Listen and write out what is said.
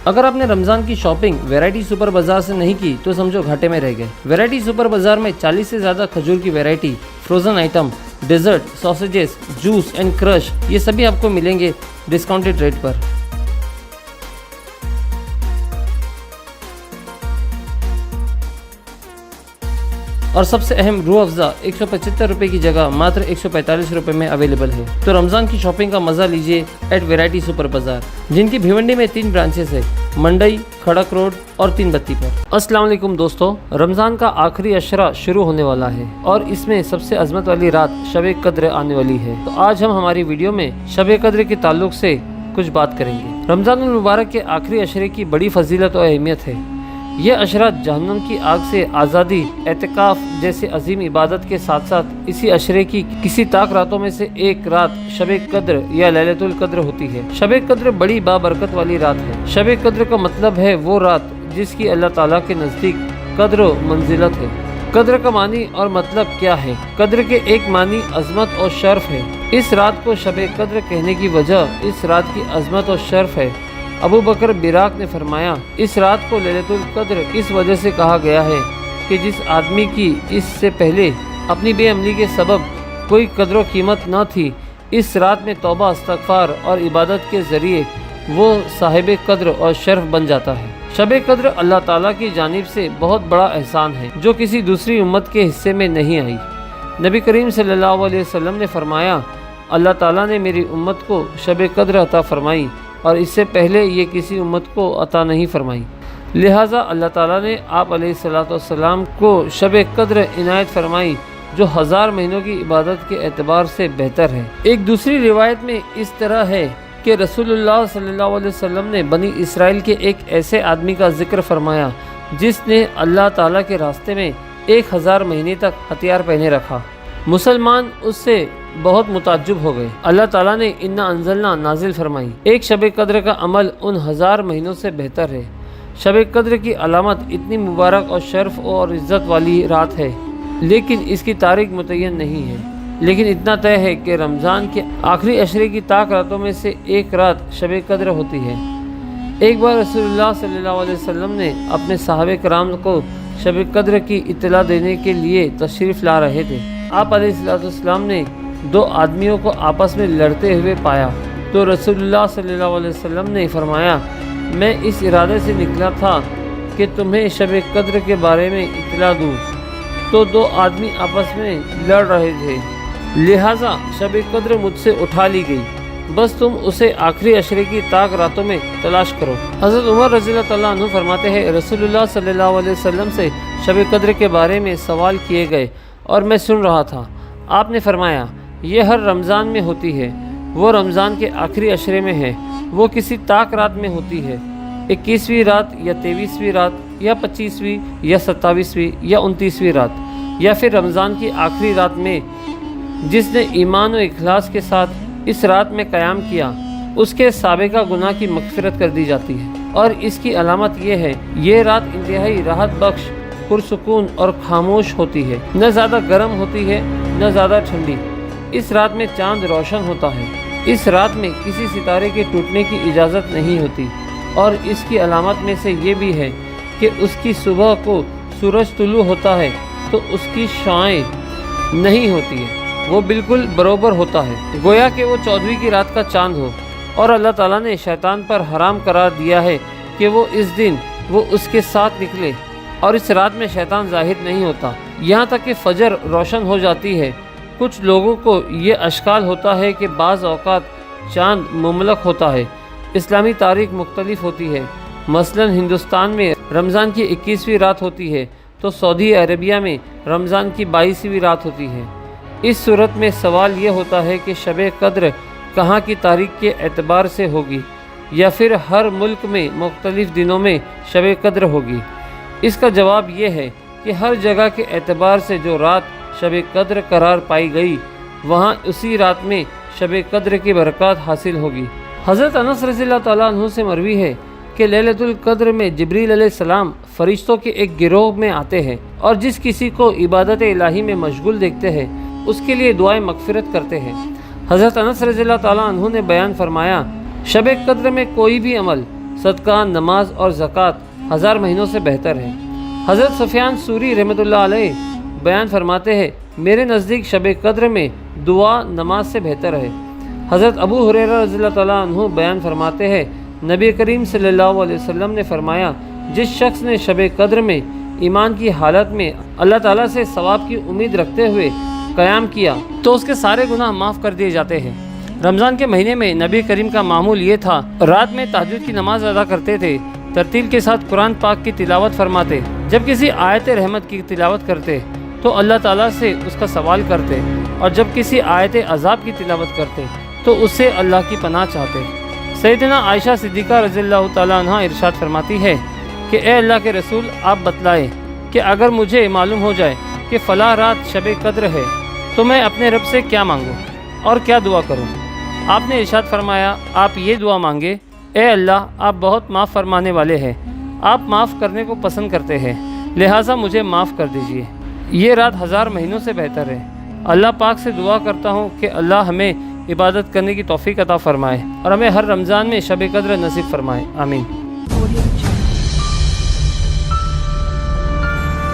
اگر آپ نے رمضان کی شاپنگ ویرائٹی سپر بازار سے نہیں کی تو سمجھو گھاٹے میں رہ گئے۔ ویرائٹی سپر بازار میں 40 سے زیادہ کھجور کی variety, frozen item, dessert, sausages, juice and crush, یہ سبھی آپ کو ملیں گے ڈسکاؤنٹڈ ریٹ پر۔ اور سب سے اہم روح افزا 175 روپے کی جگہ ماتر 145 روپے میں اویلیبل ہے۔ تو رمضان کی شاپنگ کا مزہ لیجئے ایٹ ویرائٹی سپر بازار، جن کی بھیونڈی میں 3 برانچز ہے، منڈئی، کھڑک روڈ اور 3 بتی پر۔ السلام علیکم دوستو، رمضان کا آخری عشرہ شروع ہونے والا ہے اور اس میں سب سے عظمت والی رات شب قدر آنے والی ہے۔ تو آج ہم ہماری ویڈیو میں شب قدر کے تعلق سے کچھ بات کریں گے۔ رمضان المبارک کے آخری عشرے کی بڑی فضیلت اور اہمیت ہے۔ یہ عشرہ جہنم کی آگ سے آزادی، اعتکاف جیسے عظیم عبادت کے ساتھ ساتھ اسی عشرے کی کسی طاق راتوں میں سے ایک رات شب قدر یا لیلۃ القدر ہوتی ہے۔ شب قدر بڑی بابرکت والی رات ہے۔ شب قدر کا مطلب ہے وہ رات جس کی اللہ تعالیٰ کے نزدیک قدر و منزلت ہے۔ قدر کا معنی اور مطلب کیا ہے؟ قدر کے ایک معنی عظمت اور شرف ہے۔ اس رات کو شب قدر کہنے کی وجہ اس رات کی عظمت اور شرف ہے۔ ابو بکر براق نے فرمایا، اس رات کو لیلۃ القدر اس وجہ سے کہا گیا ہے کہ جس آدمی کی اس سے پہلے اپنی بے عملی کے سبب کوئی قدر و قیمت نہ تھی، اس رات میں توبہ، استغفار اور عبادت کے ذریعے وہ صاحب قدر اور شرف بن جاتا ہے۔ شب قدر اللہ تعالیٰ کی جانب سے بہت بڑا احسان ہے جو کسی دوسری امت کے حصے میں نہیں آئی۔ نبی کریم صلی اللہ علیہ وسلم نے فرمایا، اللہ تعالیٰ نے میری امت کو شب قدر عطا فرمائی اور اس سے پہلے یہ کسی امت کو عطا نہیں فرمائی، لہٰذا اللہ تعالیٰ نے آپ علیہ السلام کو شب قدر عنایت فرمائی جو 1000 مہینوں کی عبادت کے اعتبار سے بہتر ہے۔ ایک دوسری روایت میں اس طرح ہے کہ رسول اللہ صلی اللہ علیہ وسلم نے بنی اسرائیل کے ایک ایسے آدمی کا ذکر فرمایا جس نے اللہ تعالیٰ کے راستے میں 1000 مہینے تک ہتھیار پہنے رکھا۔ مسلمان اس سے بہت متعجب ہو گئے۔ اللہ تعالیٰ نے انا انزلنا نازل فرمائی، ایک شب قدر کا عمل ان 1000 مہینوں سے بہتر ہے۔ شب قدر کی علامت اتنی مبارک اور شرف اور عزت والی رات ہے، لیکن اس کی تاریخ متعین نہیں ہے، لیکن اتنا طے ہے کہ رمضان کے آخری عشرے کی طاق راتوں میں سے ایک رات شب قدر ہوتی ہے۔ ایک بار رسول اللہ صلی اللہ علیہ وسلم نے اپنے صحابہ کرام کو شب قدر کی اطلاع دینے کے لیے تشریف لا رہے تھے۔ آپ علیہ السلام نے 2 آدمیوں کو آپس میں لڑتے ہوئے پایا تو رسول اللہ صلی اللہ علیہ وسلم نے فرمایا، میں اس ارادے سے نکلا تھا کہ تمہیں شب قدر کے بارے میں اطلاع دوں، تو 2 آدمی آپس میں لڑ رہے تھے، لہٰذا شب قدر مجھ سے اٹھا لی گئی، بس تم اسے آخری عشرے کی طاق راتوں میں تلاش کرو۔ حضرت عمر رضی اللہ تعالیٰ عنہ فرماتے ہیں، رسول اللہ صلی اللہ علیہ وسلم سے شب قدر کے بارے میں سوال کیے گئے اور میں سن رہا تھا۔ آپ نے فرمایا، یہ ہر رمضان میں ہوتی ہے، وہ رمضان کے آخری عشرے میں ہے، وہ کسی طاق رات میں ہوتی ہے، 21ویں رات یا 23ویں رات یا 25ویں یا 27ویں یا 29ویں رات، یا پھر رمضان کی آخری رات میں۔ جس نے ایمان و اخلاص کے ساتھ اس رات میں قیام کیا، اس کے سابقہ گناہ کی مغفرت کر دی جاتی ہے۔ اور اس کی علامت یہ ہے، یہ رات انتہائی راحت بخش، پرسکون اور خاموش ہوتی ہے، نہ زیادہ گرم ہوتی ہے نہ زیادہ ٹھنڈی۔ اس رات میں چاند روشن ہوتا ہے۔ اس رات میں کسی ستارے کے ٹوٹنے کی اجازت نہیں ہوتی، اور اس کی علامت میں سے یہ بھی ہے کہ اس کی صبح کو سورج طلوع ہوتا ہے تو اس کی شعاعیں نہیں ہوتی ہے، وہ بالکل برابر ہوتا ہے، گویا کہ وہ 14ویں کی رات کا چاند ہو۔ اور اللہ تعالیٰ نے شیطان پر حرام قرار دیا ہے کہ وہ اس دن وہ اس کے ساتھ نکلے، اور اس رات میں شیطان ظاہر نہیں ہوتا یہاں تک کہ فجر روشن ہو جاتی ہے۔ کچھ لوگوں کو یہ اشکال ہوتا ہے کہ بعض اوقات چاند مملک ہوتا ہے۔ اسلامی تاریخ مختلف ہوتی ہے، مثلا ہندوستان میں رمضان کی 21ویں رات ہوتی ہے تو سعودی عربیہ میں رمضان کی 22ویں رات ہوتی ہے۔ اس صورت میں سوال یہ ہوتا ہے کہ شب قدر کہاں کی تاریخ کے اعتبار سے ہوگی، یا پھر ہر ملک میں مختلف دنوں میں شب قدر ہوگی؟ اس کا جواب یہ ہے کہ ہر جگہ کے اعتبار سے جو رات شب قدر قرار پائی گئی، وہاں اسی رات میں شب قدر کی برکات حاصل ہوگی۔ حضرت انس رضی اللہ تعالیٰ عنہ سے مروی ہے کہ لیلۃ القدر میں جبریل علیہ السلام فرشتوں کے ایک گروہ میں آتے ہیں اور جس کسی کو عبادت الہی میں مشغول دیکھتے ہیں اس کے لیے دعائیں مغفرت کرتے ہیں۔ حضرت انس رضی اللہ تعالیٰ عنہ نے بیان فرمایا، شب قدر میں کوئی بھی عمل صدقہ، نماز اور زکوٰۃ 1000 مہینوں سے بہتر ہے۔ حضرت سفیان ثوری رحمۃ اللہ علیہ بیان فرماتے ہیں، میرے نزدیک شب قدر میں دعا نماز سے بہتر ہے۔ حضرت ابو ہریرہ رضی اللہ تعالیٰ عنہ بیان فرماتے ہیں، نبی کریم صلی اللہ علیہ وسلم نے فرمایا، جس شخص نے شب قدر میں ایمان کی حالت میں اللہ تعالیٰ سے ثواب کی امید رکھتے ہوئے قیام کیا تو اس کے سارے گناہ معاف کر دیے جاتے ہیں۔ رمضان کے مہینے میں نبی کریم کا معمول یہ تھا، رات میں تہجد کی نماز ادا کرتے تھے، ترتیل کے ساتھ قرآن پاک کی تلاوت فرماتے، جب کسی آیت رحمت کی تلاوت کرتے تو اللہ تعالیٰ سے اس کا سوال کرتے، اور جب کسی آیت عذاب کی تلاوت کرتے تو اس سے اللہ کی پناہ چاہتے۔ سیدنا عائشہ صدیقہ رضی اللہ تعالیٰ عنہ ارشاد فرماتی ہے کہ اے اللہ کے رسول، آپ بتلائیں کہ اگر مجھے معلوم ہو جائے کہ فلاں رات شب قدر ہے تو میں اپنے رب سے کیا مانگوں اور کیا دعا کروں؟ آپ نے ارشاد فرمایا، آپ یہ دعا مانگے، اے اللہ، آپ بہت معاف فرمانے والے ہیں، آپ معاف کرنے کو پسند کرتے ہیں، لہٰذا مجھے معاف کر دیجئے۔ یہ رات 1000 مہینوں سے بہتر ہے۔ اللہ پاک سے دعا کرتا ہوں کہ اللہ ہمیں عبادت کرنے کی توفیق عطا فرمائے اور ہمیں ہر رمضان میں شب قدر نصیب فرمائے، آمین۔